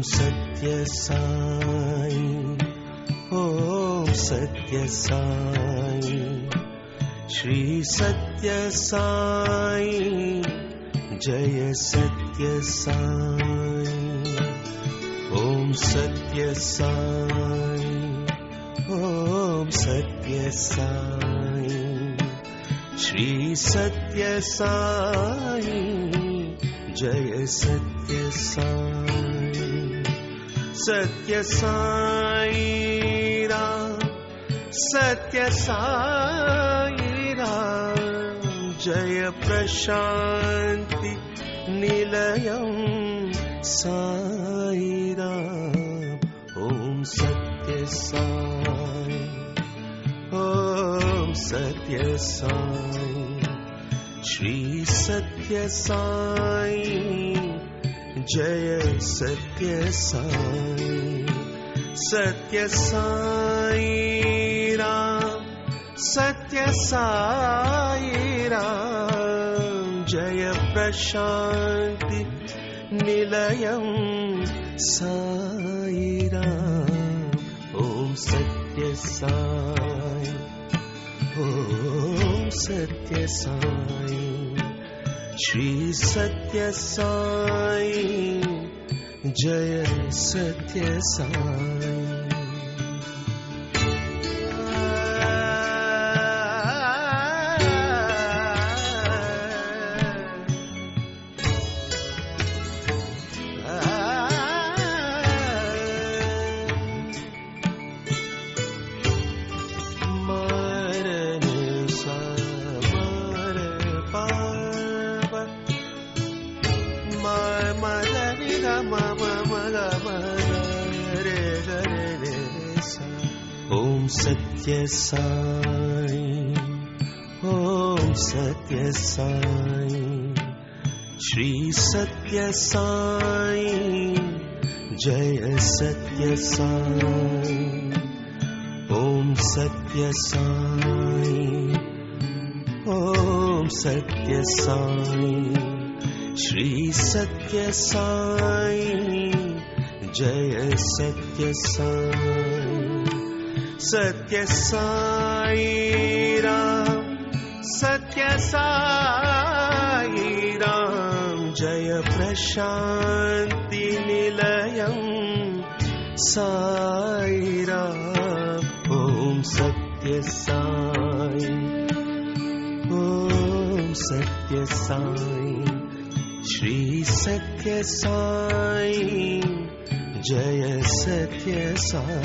Satya Sai, Om Satya Sai, Shri Satya Sai, Jaya Satya Sai, Om Satya Sai, Om Satya Sai, Shri Satya Sai, Jaya Satya Sai, Satya Sai Ram, Satya Sai Ram, Jaya Prashanti Nilayam Sai Ram, Om Satya Sai, Om Satya Sai, Shri Satya Sai, Jaya Satya Sai, Satya Sai Ram, Satya Sai Ram, Jaya Prashanti Nilayam Sai Ram, Om Satya Sai, Om Satya Sai, Shri Satya Sai, Jaya Satya Sai. Om Satya Sai, Om Satya Sai, Shri Satya Sai, Jaya Satya Sai, Om Satya Sai, Om Satya Sai, Shri Satya Sai, Jaya Satya Sai, Satya Sai Ram, Satya Sai Ram, Jaya Prashanti Nilayam Sai Ram, Om Satya Sai, Om Satya Sai, Shri Satya Sai, Jaya Satya Sai.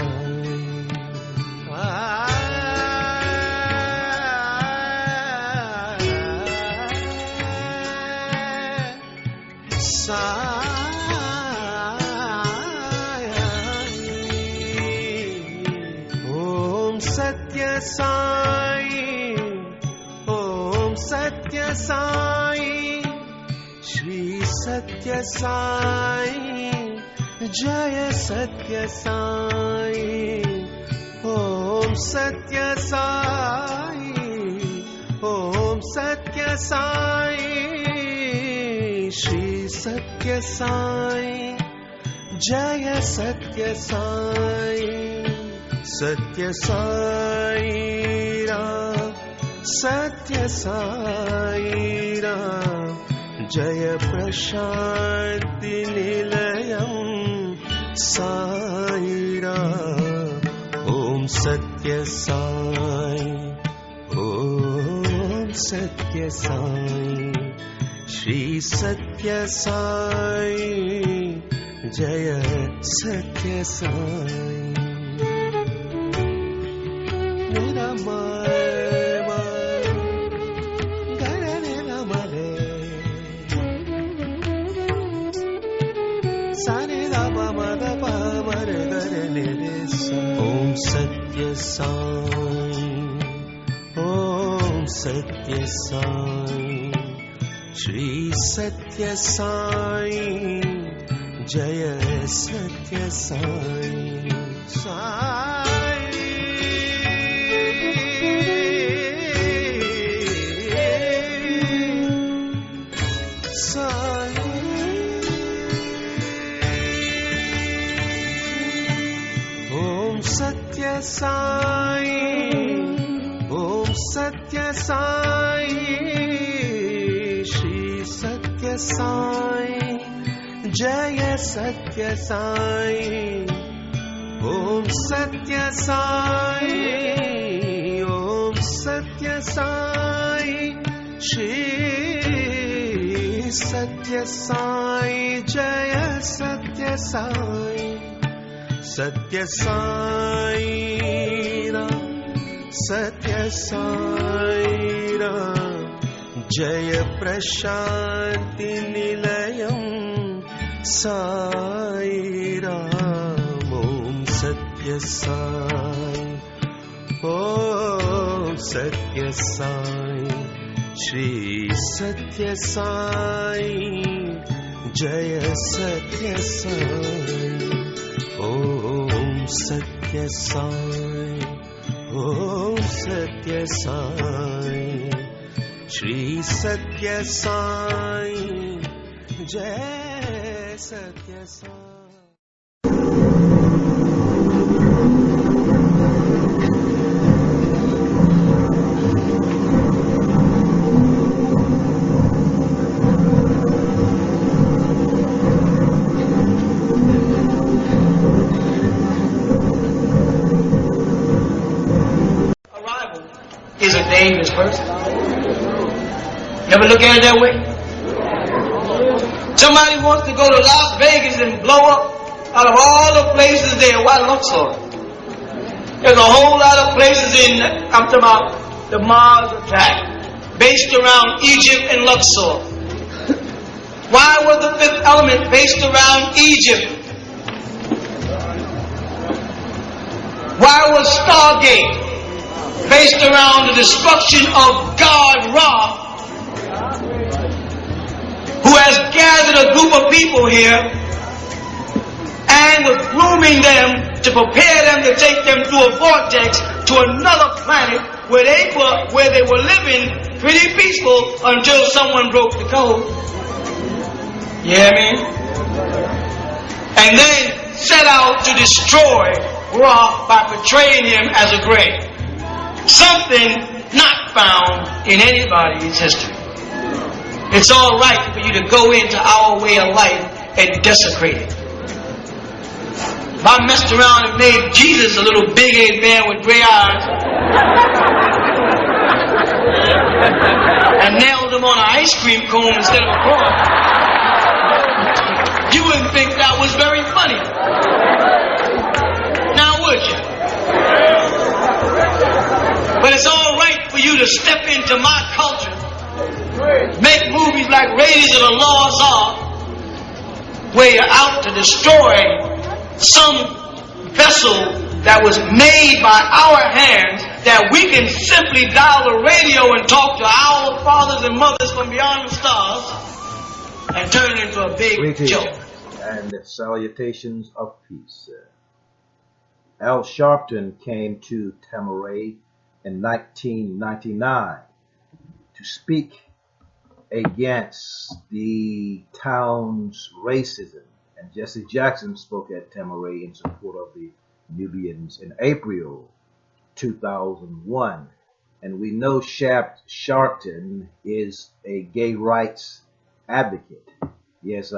Om Satya Sai, Om Satya Sai, Shri Satya Sai, Jaya Satya Sai, Om Satya Sai, Om Satya Sai, Shri Satya Sai, Jaya Satya Sai, Satya Sai Ram, Satya Sai Ram, Jaya Prashanti Nilayam Sai Ram, Om Satya Sai, Om Satya Sai, Shri Satya Sai, Jaya Satya Sai. Om Satya Sai, Om Satya Sai, Shri Satya Sai, Jaya Satya Sai, Sai. Sai. Sai, Shri Satya Sai, Jaya Satya Sai, Om Satya Sai, Om Satya Sai, Shri Satya Sai, Jaya Satya Sai, Satya Sai Ram, Satya Sai Ram, Jaya Prashanti Nilayam Sai Ram, Om Satya Sai, Om Satya Sai, Shri Satya Sai, Jaya Satya Sai, Om Satya Sai, Om Satya Sai, Shri Satya Sai, Jai Satya Sai. Is a dangerous person. Never look at it that way. Somebody wants to go to Las Vegas and blow up out of all the places there. Why Luxor? There's a whole lot of places I'm talking about the Mars attack, based around Egypt and Luxor. Why was the fifth element based around Egypt? Why was Stargate based around the destruction of God Ra, who has gathered a group of people here and was grooming them to prepare them to take them through a vortex to another planet where they were living pretty peaceful until someone broke the code. You hear me? And then set out to destroy Ra by portraying him as a grave. Something not found in anybody's history. It's all right for you to go into our way of life and desecrate it. If I messed around and made Jesus a little big-headed man with gray eyes and nailed him on an ice cream cone instead of a cross, you wouldn't think that was very funny. Now would you? But it's all right for you to step into my culture, make movies like Raiders of the Lost Ark, where you're out to destroy some vessel that was made by our hands, that we can simply dial the radio and talk to our fathers and mothers from beyond the stars and turn it into a big joke. And salutations of peace. Al Sharpton came to Tamaray in 1999 to speak against the town's racism. And Jesse Jackson spoke at Tamaray in support of the Nubians in April 2001. And we know Sharpton is a gay rights advocate. Yes,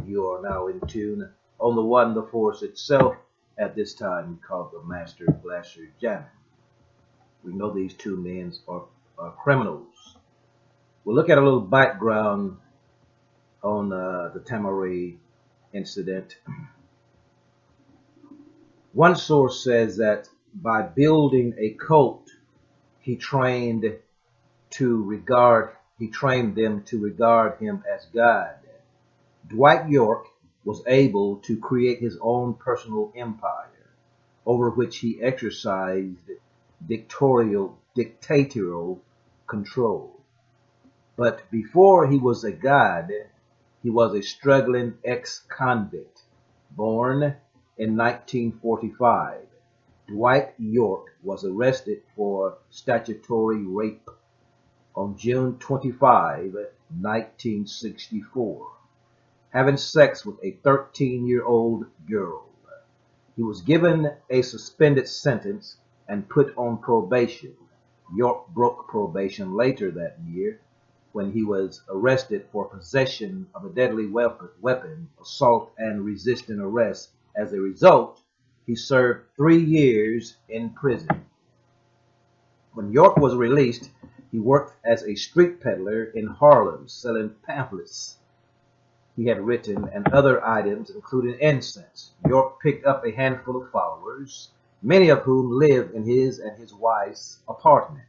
you are now in tune on the one, the force itself, at this time called the Master Blaster Jamming. We know these two men are criminals. We'll look at a little background on the Tamaray incident. One source says that by building a cult, he trained them to regard him as God. Dwight York was able to create his own personal empire, over which he exercised dictatorial control. But before he was a god, he was a struggling ex-convict. Born in 1945, Dwight York was arrested for statutory rape on June 25, 1964, having sex with a 13-year-old girl. He was given a suspended sentence and put on probation. York broke probation later that year when he was arrested for possession of a deadly weapon, assault, and resisting arrest. As a result, he served 3 years in prison. When York was released, he worked as a street peddler in Harlem, selling pamphlets he had written and other items, including incense. York picked up a handful of followers, many of whom lived in his and his wife's apartment.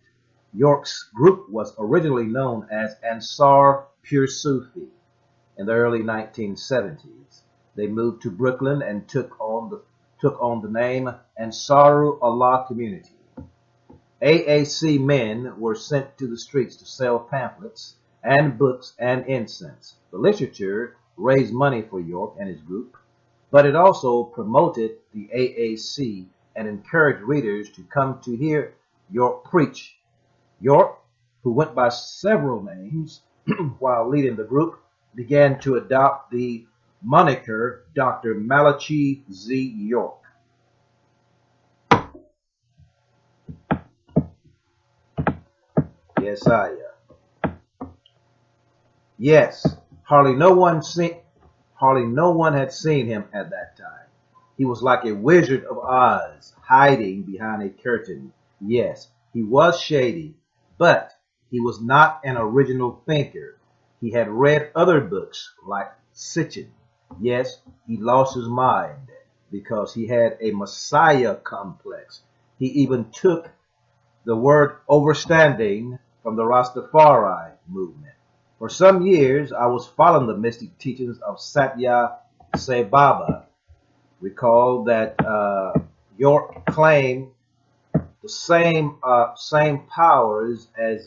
York's group was originally known as Ansar Pure Sufi in the early 1970s. They moved to Brooklyn and took on the name Ansaru Allah Community. AAC men were sent to the streets to sell pamphlets and books and incense. The literature raised money for York and his group, but it also promoted the AAC and encouraged readers to come to hear York preach. York, who went by several names while leading the group, began to adopt the moniker Dr. Malachi Z. York. Yes, hardly no one had seen him at that time. He was like a Wizard of Oz, hiding behind a curtain. Yes, he was shady, but he was not an original thinker. He had read other books like Sitchin. Yes, he lost his mind because he had a Messiah complex. He even took the word overstanding from the Rastafari movement. For some years, I was following the mystic teachings of Satya Sai Baba. Recall that York claimed the same powers as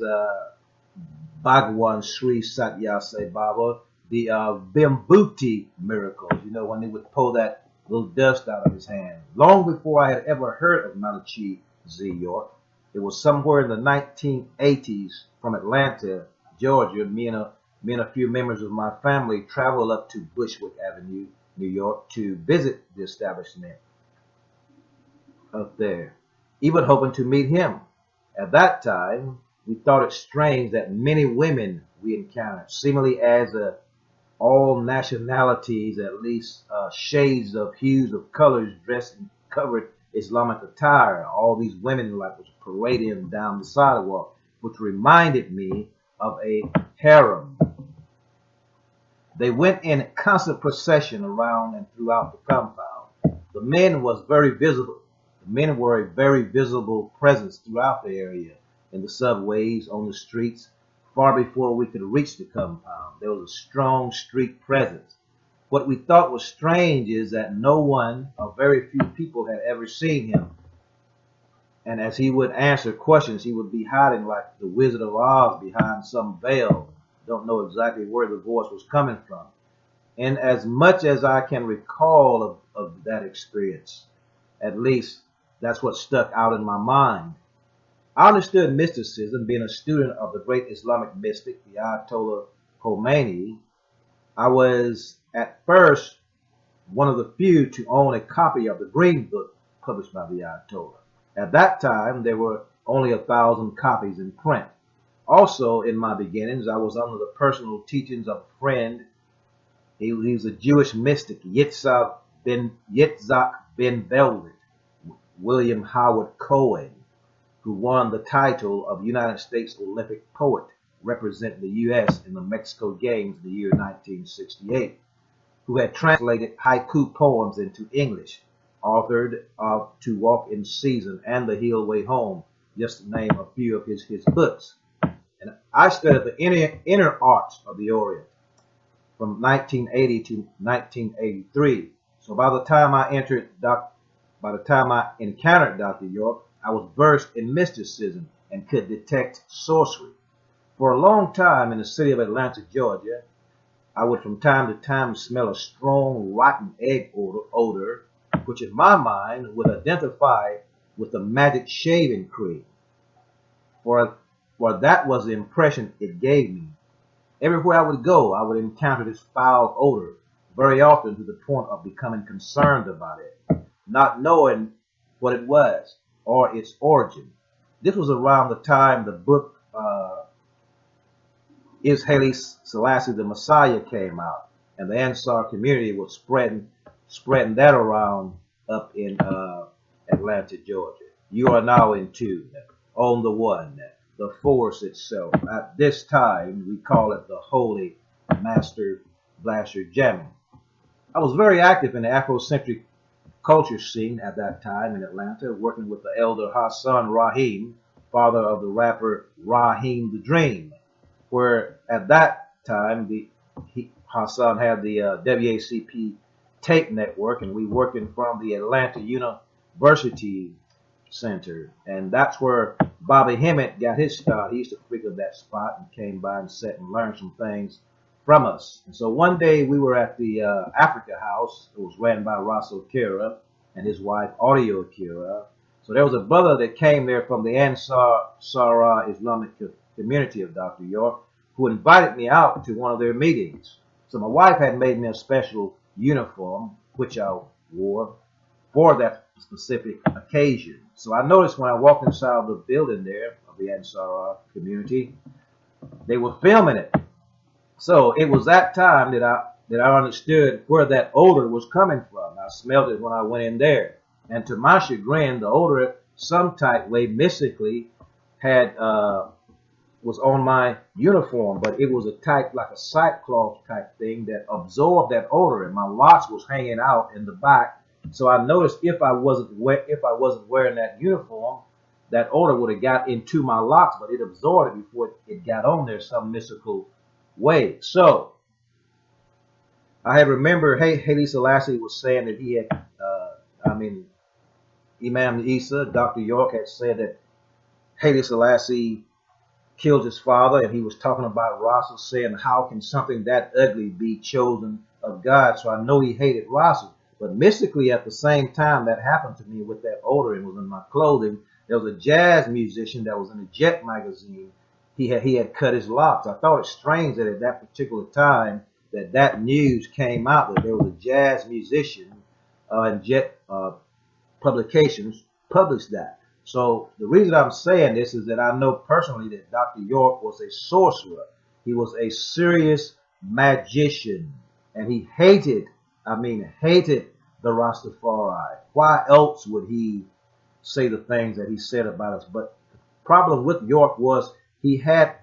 Bhagwan Sri Satya Sai Baba, the Vibhuti miracles. You know, when they would pull that little dust out of his hand. Long before I had ever heard of Malachi Z. York, it was somewhere in the 1980s from Atlanta, Georgia. Me and a few members of my family traveled up to Bushwick Avenue, New York, to visit the establishment up there, even hoping to meet him. At that time, we thought it strange that many women we encountered, seemingly as all nationalities, at least shades of hues of colors, dressed in covered Islamic attire. All these women like was parading down the sidewalk, which reminded me of a harem. They went in constant procession around and throughout the compound. The men were a very visible presence throughout the area, in the subways, on the streets. Far before we could reach the compound, there was a strong street presence. What we thought was strange is that no one, or very few people, had ever seen him. And as he would answer questions, he would be hiding like the Wizard of Oz behind some veil. Don't know exactly where the voice was coming from. And as much as I can recall of that experience, at least that's what stuck out in my mind. I understood mysticism, being a student of the great Islamic mystic, the Ayatollah Khomeini. I was at first one of the few to own a copy of the Green Book published by the Ayatollah. At that time, there were only 1,000 copies in print. Also, in my beginnings, I was under the personal teachings of a friend. He was a Jewish mystic, Yitzhak ben Velvet, William Howard Cohen, who won the title of United States Olympic Poet, representing the U.S. in the Mexico Games in the year 1968, who had translated haiku poems into English, authored of To Walk in Season and The Hill Way Home, just to name a few of his books. And I studied the inner arts of the Orient from 1980 to 1983. So by the time I encountered Dr. York, I was versed in mysticism and could detect sorcery. For a long time in the city of Atlanta, Georgia, I would from time to time smell a strong rotten egg odor, which in my mind would identify with the magic shaving cream. For that was the impression it gave me. Everywhere I would go, I would encounter this foul odor, very often to the point of becoming concerned about it, not knowing what it was or its origin. This was around the time the book Is Haile Selassie the Messiah came out, and the Ansar community was spreading that around up in Atlanta, Georgia. You are now in tune on the one, the force itself. At this time, we call it the Holy Master Blaster Jamming. I was very active in the Afrocentric culture scene at that time in Atlanta, working with the elder Hassan Rahim, father of the rapper Raheem the Dream, where at that time Hassan had the WACP tape network, and we working from the Atlanta University Center, and that's where Bobby Hemmett got his start. He used to frequent that spot and came by and sat and learned some things from us. And so one day we were at the Africa House. It was ran by Russell Kira and his wife Audio Kira. So there was a brother that came there from the Ansar Islamic community of Dr. York, who invited me out to one of their meetings. So my wife had made me a special uniform, which I wore for that specific occasion. So I noticed when I walked inside the building there of the Ansar community, they were filming it. So it was that time that I understood where that odor was coming from. I smelled it when I went in there. And to my chagrin, the odor, some type way, mystically, was on my uniform, but it was a type, like a sackcloth type thing that absorbed that odor, and my locks was hanging out in the back. So I noticed if I wasn't wearing that uniform, that odor would have got into my locks, but it absorbed it before it got on there some mystical way. So I had remember Haile Selassie was saying that he had, Imam Isa, Dr. York had said that Haile Selassie killed his father, and he was talking about Russell, saying, how can something that ugly be chosen of God? So I know he hated Russell. But mystically, at the same time that happened to me with that odor and was in my clothing, there was a jazz musician that was in a Jet magazine. He had cut his locks. I thought it strange that at that particular time that news came out that there was a jazz musician and Jet publications published that. So the reason I'm saying this is that I know personally that Dr. York was a sorcerer. He was a serious magician, and he hated the Rastafari. Why else would he say the things that he said about us? But the problem with York was he had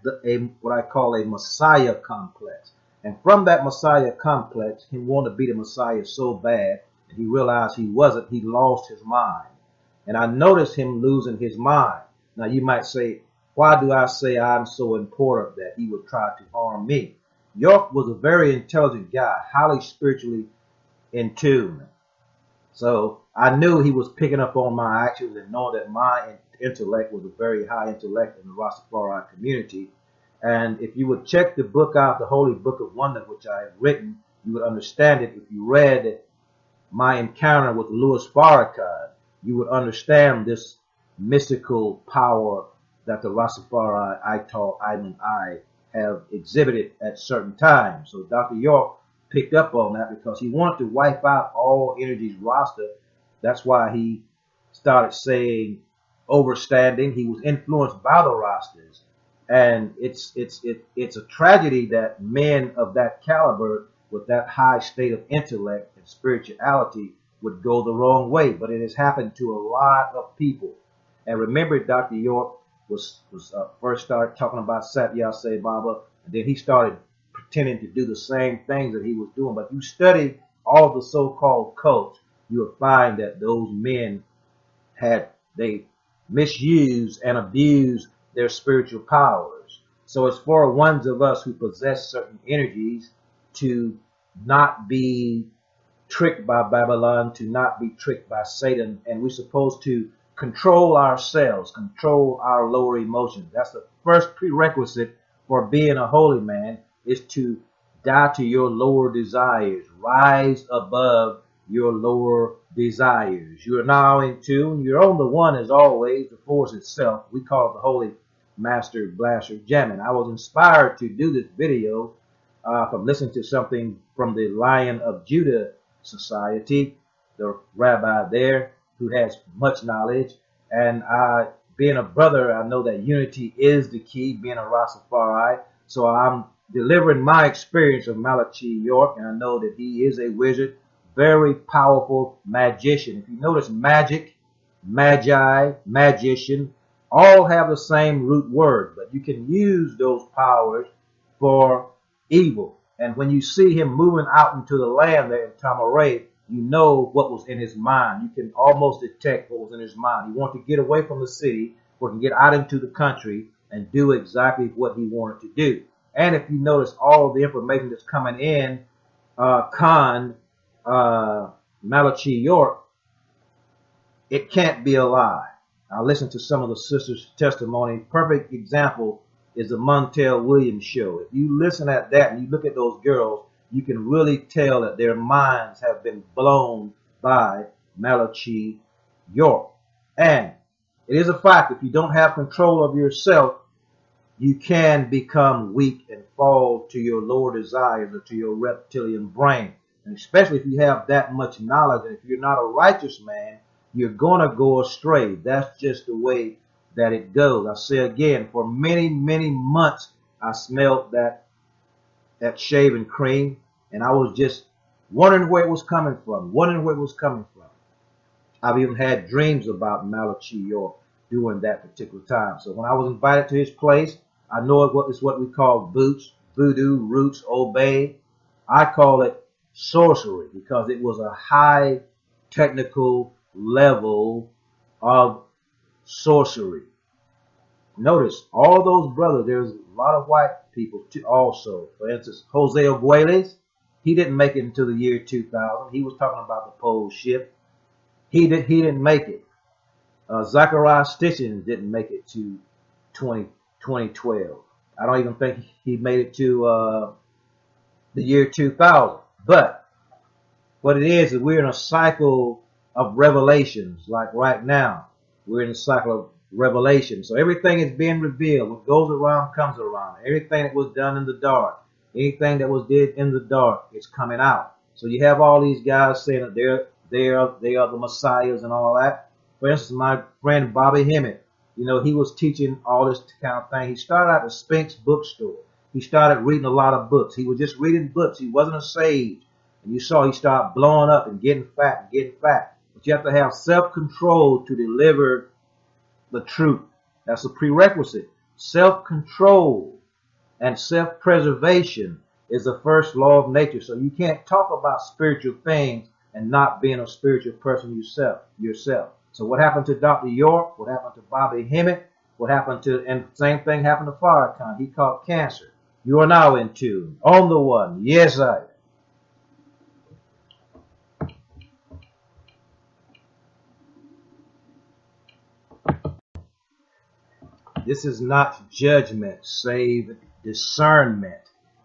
what I call a Messiah complex. And from that Messiah complex, he wanted to be the Messiah so bad that he realized he wasn't. He lost his mind. And I noticed him losing his mind. Now you might say, why do I say I'm so important that he would try to harm me? York was a very intelligent guy, highly spiritually in tune. So I knew he was picking up on my actions and knowing that my intellect was a very high intellect in the Rastafari community. And if you would check the book out, the Holy Book of Wonder, which I have written, you would understand it. If you read my encounter with Louis Farrakhan, you would understand this mystical power that the Rastafari I have exhibited at certain times. So Dr. York picked up on that because he wanted to wipe out all energies Rasta. That's why he started saying overstanding. He was influenced by the Rastas. And it's a tragedy that men of that caliber with that high state of intellect and spirituality would go the wrong way, but it has happened to a lot of people. And remember, Dr. York was first started talking about Satya Sai Baba, and then he started pretending to do the same things that he was doing. But if you study all of the so-called cults, you'll find that those men they misused and abused their spiritual powers. So it's for ones of us who possess certain energies to not be tricked by Babylon, to not be tricked by Satan, and we're supposed to control ourselves, control our lower emotions. That's the first prerequisite for being a holy man, is to die to your lower desires, rise above your lower desires. You're now in tune. You're on the one as always, the force itself. We call it the Holy Master Blaster Jamming. I was inspired to do this video from listening to something from the Lion of Judah Society, the rabbi there who has much knowledge, and I being a brother, I know that unity is the key, being a Rastafari. So I'm delivering my experience of Malachi York, and I know that he is a wizard, very powerful magician. If you notice, magic, magi, magician, all have the same root word, but you can use those powers for evil. And when you see him moving out into the land there in Tamaray, you know what was in his mind. You can almost detect what was in his mind. He wanted to get away from the city, or can get out into the country and do exactly what he wanted to do. And if you notice all of the information that's coming in, Malachi York, it can't be a lie. I listened to some of the sisters' testimony. Perfect example is the Montel Williams show. If you listen at that and you look at those girls, you can really tell that their minds have been blown by Malachi York. And it is a fact, if you don't have control of yourself, you can become weak and fall to your lower desires or to your reptilian brain. And especially if you have that much knowledge, and if you're not a righteous man, you're going to go astray. That's just the way that it goes. I say again, for many, many months, I smelled that shaving cream, and I was just wondering where it was coming from, I've even had dreams about Malachi York during that particular time. So when I was invited to his place, I know it's what we call boots, voodoo, roots, obey. I call it sorcery because it was a high technical level of sorcery. Notice all those brothers, there's a lot of white people too also. For instance, Jose Aguiles, he didn't make it until the year 2000. He was talking about the pole shift. He didn't make it. Zachariah Stitchins didn't make it to 2012. I don't even think he made it to the year 2000. But what it is we're in a cycle of revelations. Like right now, we're in a cycle of revelation. So everything is being revealed. What goes around comes around. Everything that was done in the dark, anything that was did in the dark, it's coming out. So you have all these guys saying that they are the messiahs and all that. For instance, my friend Bobby Hemmett, he was teaching all this kind of thing. He started out at the Sphinx bookstore. He started reading a lot of books. He was just reading books. He wasn't a sage. And you saw he started blowing up and getting fat. But you have to have self-control to deliver the truth. That's a prerequisite. Self-control and self-preservation is the first law of nature. So you can't talk about spiritual things and not being a spiritual person yourself. So what happened to Dr. York? What happened to Bobby Hemmett? And same thing happened to Farrakhan. He caught cancer. You are now in tune. On the one. Yes, I. This is not judgment, save discernment.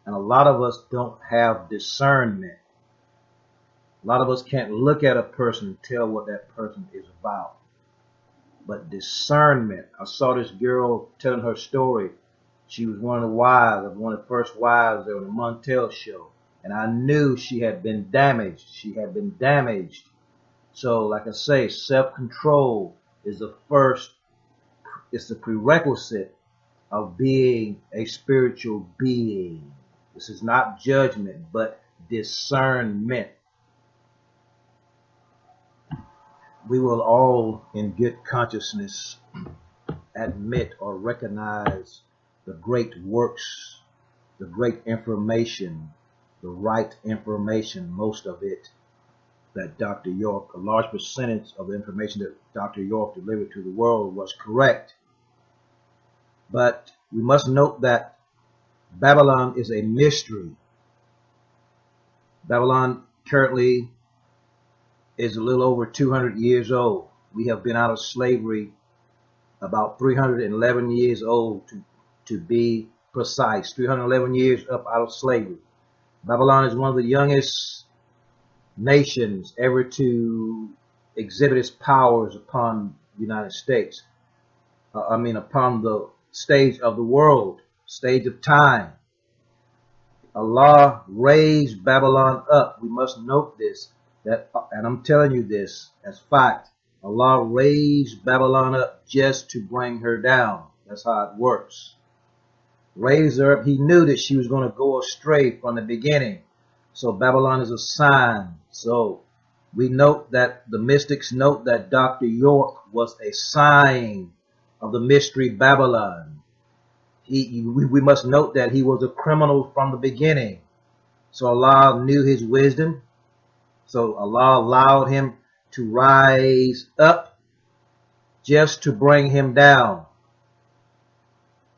And a lot of us don't have discernment. A lot of us can't look at a person and tell what that person is about. But discernment. I saw this girl telling her story. She was one of the first wives there on the Montel show. And I knew she had been damaged. So like I say, self-control is it's the prerequisite of being a spiritual being. This is not judgment, but discernment. We will all, in good consciousness, admit or recognize the great works, the great information, the right information, most of it, that Dr. York, a large percentage of the information that Dr. York delivered to the world was correct. But we must note that Babylon is a mystery. Babylon currently is a little over 200 years old. We have been out of slavery about 311 years old to be precise. 311 years up out of slavery. Babylon is one of the youngest nations ever to exhibit its powers upon the United States. Upon the stage of the world, stage of time. Allah raised Babylon up. We must note this. And I'm telling you this as fact. Allah raised Babylon up just to bring her down. That's how it works. Raised her up. He knew that she was going to go astray from the beginning. So Babylon is a sign. So we note that the mystics note that Dr. York was a sign of the mystery Babylon. We must note that he was a criminal from the beginning. So Allah knew his wisdom. So Allah allowed him to rise up just to bring him down.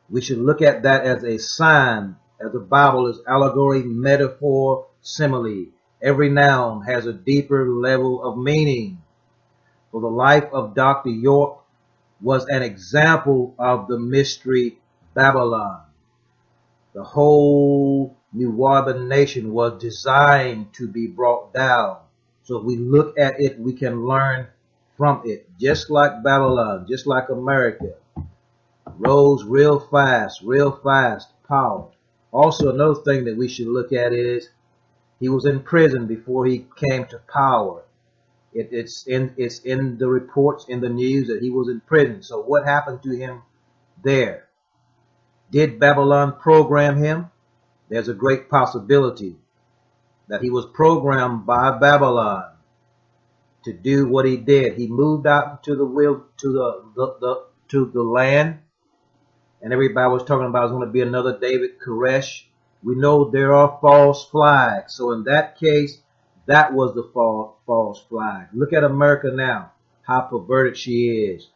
We should look at that as a sign, as the Bible is allegory, metaphor, simile. Every noun has a deeper level of meaning. For the life of Dr. York was an example of the mystery Babylon. The whole New Orleans nation was designed to be brought down. So if we look at it, we can learn from it. Just like Babylon, just like America, rose real fast, power. Also, another thing that we should look at is he was in prison before he came to power. It's in the reports, in the news, that he was in prison. So what happened to him there? Did Babylon program him? There's a great possibility that he was programmed by Babylon to do what he did. He moved out to the land, and everybody was talking about it's going to be another David Koresh. We know there are false flags. So in that case, that was the false flag. Look at America now, how perverted she is.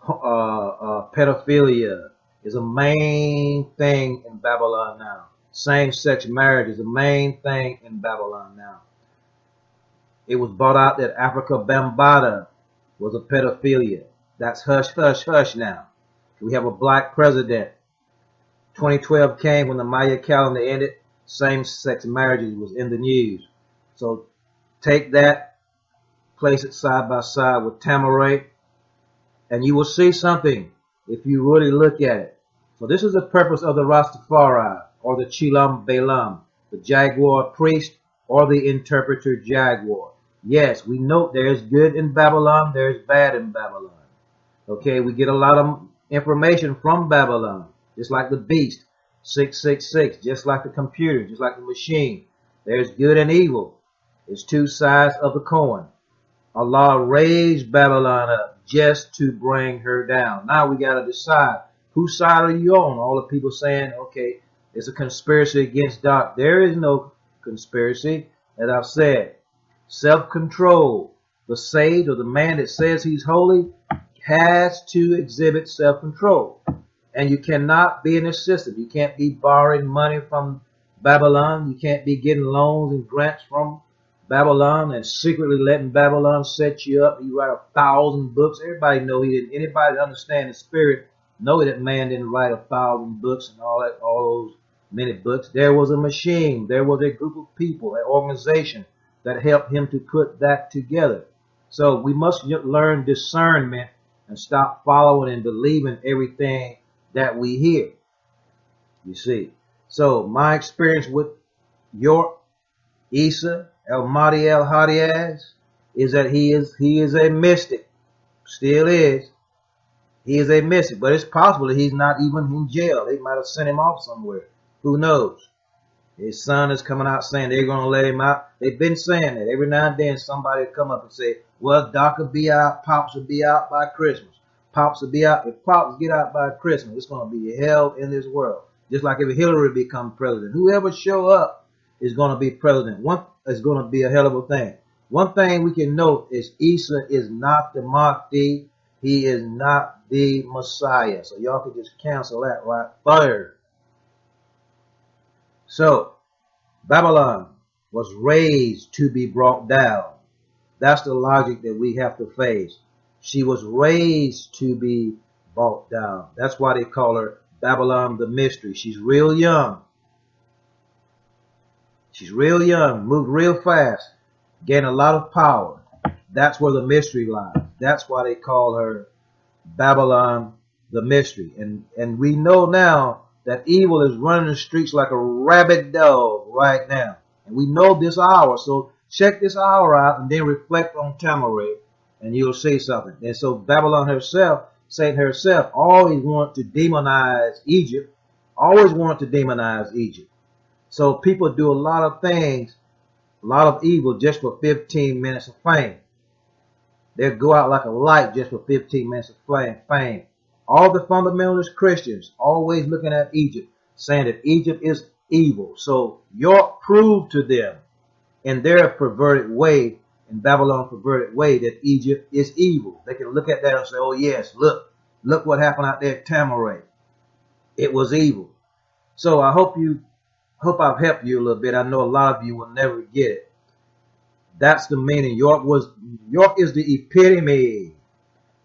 Pedophilia is a main thing in Babylon now. Same-sex marriage is the main thing in Babylon now. It was brought out that Africa Bambaataa was a pedophilia. That's hush, hush, hush now. We have a black president. 2012 came when the Maya calendar ended. Same-sex marriages was in the news. So take that, place it side by side with Tamaray, and you will see something if you really look at it. So this is the purpose of the Rastafari, or the Chilam Balaam, the Jaguar priest, or the interpreter Jaguar. Yes, we note there's good in Babylon, there's bad in Babylon. Okay, we get a lot of information from Babylon, just like the beast, 666, just like the computer, just like the machine. There's good and evil. It's two sides of the coin. Allah raised Babylon up just to bring her down. Now we got to decide, whose side are you on? All the people saying, okay, it's a conspiracy against Doc. There is no conspiracy. As I've said, self-control. The sage, or the man that says he's holy, has to exhibit self-control. And you cannot be an assistant. You can't be borrowing money from Babylon. You can't be getting loans and grants from Babylon and secretly letting Babylon set you up. You write 1,000 books. Everybody know he didn't. Anybody that understand the spirit know that man didn't write 1,000 books and all those many books. There was a machine. There was a group of people, an organization that helped him to put that together. So we must learn discernment and stop following and believing everything that we hear. You see. So my experience with York, Isa, El Mahdi El Hadiaz, is that he is a mystic. Still is. He is a mystic. But it's possible that he's not even in jail. They might have sent him off somewhere. Who knows? His son is coming out saying they're going to let him out. They've been saying that. Every now and then somebody will come up and say, well, Doc will be out. Pops will be out by Christmas. Pops will be out. If Pops get out by Christmas, it's going to be hell in this world. Just like if Hillary become president. Whoever show up is going to be president. One is going to be a hell of a thing. One thing we can note is Isa is not the Mahdi. He is not the Messiah. So y'all can just cancel that right there. So Babylon was raised to be brought down. That's the logic that we have to face. She was raised to be brought down. That's why they call her Babylon the Mystery. She's real young. She's real young, moved real fast, gained a lot of power. That's where the mystery lies. That's why they call her Babylon the Mystery. And we know now that evil is running the streets like a rabid dog right now. And we know this hour. So check this hour out and then reflect on Tamaray and you'll see something. And so Babylon herself, Satan herself, always wanted to demonize Egypt, So people do a lot of things, a lot of evil just for 15 minutes of fame. They'll go out like a light just for 15 minutes of fame. All the fundamentalist Christians always looking at Egypt, saying that Egypt is evil. So York proved to them in their perverted way, in Babylon's perverted way, that Egypt is evil. They can look at that and say, oh yes, look what happened out there at Tamaray. It was evil. So I hope I've helped you a little bit. I know a lot of you will never get it. That's the meaning. York is the epitome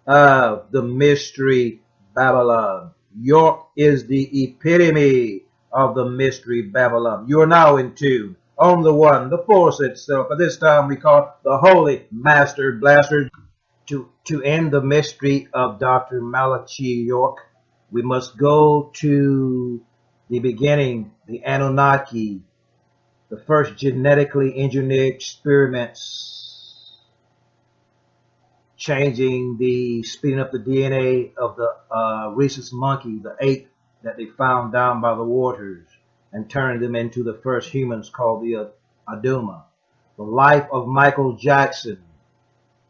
of the mystery Babylon. York is the epitome of the mystery Babylon. You are now in tune on the one, the force itself. At this time we call the Holy Master Blaster. To end the mystery of Dr. Malachi York, we must go to the beginning, the Anunnaki, the first genetically engineered experiments, speeding up the DNA of the rhesus monkey, the ape that they found down by the waters, and turning them into the first humans called the Aduma. The life of Michael Jackson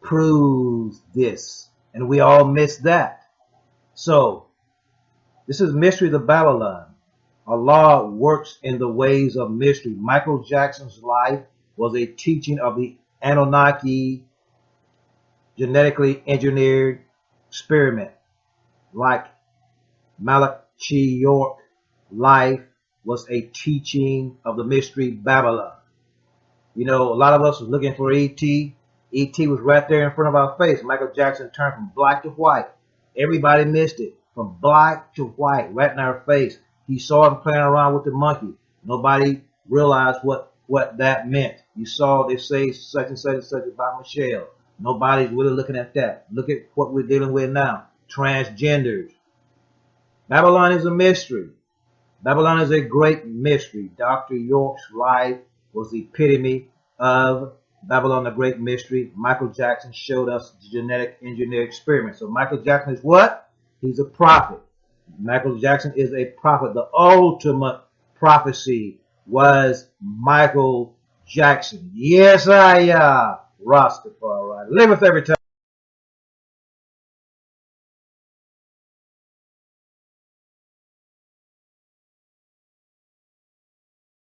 proves this, and we all miss that. So, this is mystery of Babylon. Allah works in the ways of mystery. Michael Jackson's life was a teaching of the Anunnaki genetically engineered experiment. Like Malachi York's life was a teaching of the mystery Babylon. You know, a lot of us was looking for E.T. E.T. was right there in front of our face. Michael Jackson turned from black to white. Everybody missed it. From black to white, right in our face. He saw him playing around with the monkey. Nobody realized what that meant. You saw they say such and such and such about Michelle. Nobody's really looking at that. Look at what we're dealing with now. Transgenders. Babylon is a mystery. Babylon is a great mystery. Dr. York's life was the epitome of Babylon, the great mystery. Michael Jackson showed us the genetic engineer experiment. So Michael Jackson is what? He's a prophet. Michael Jackson is a prophet. The ultimate prophecy was Michael Jackson. Yes, Rastafari. Liveth every time.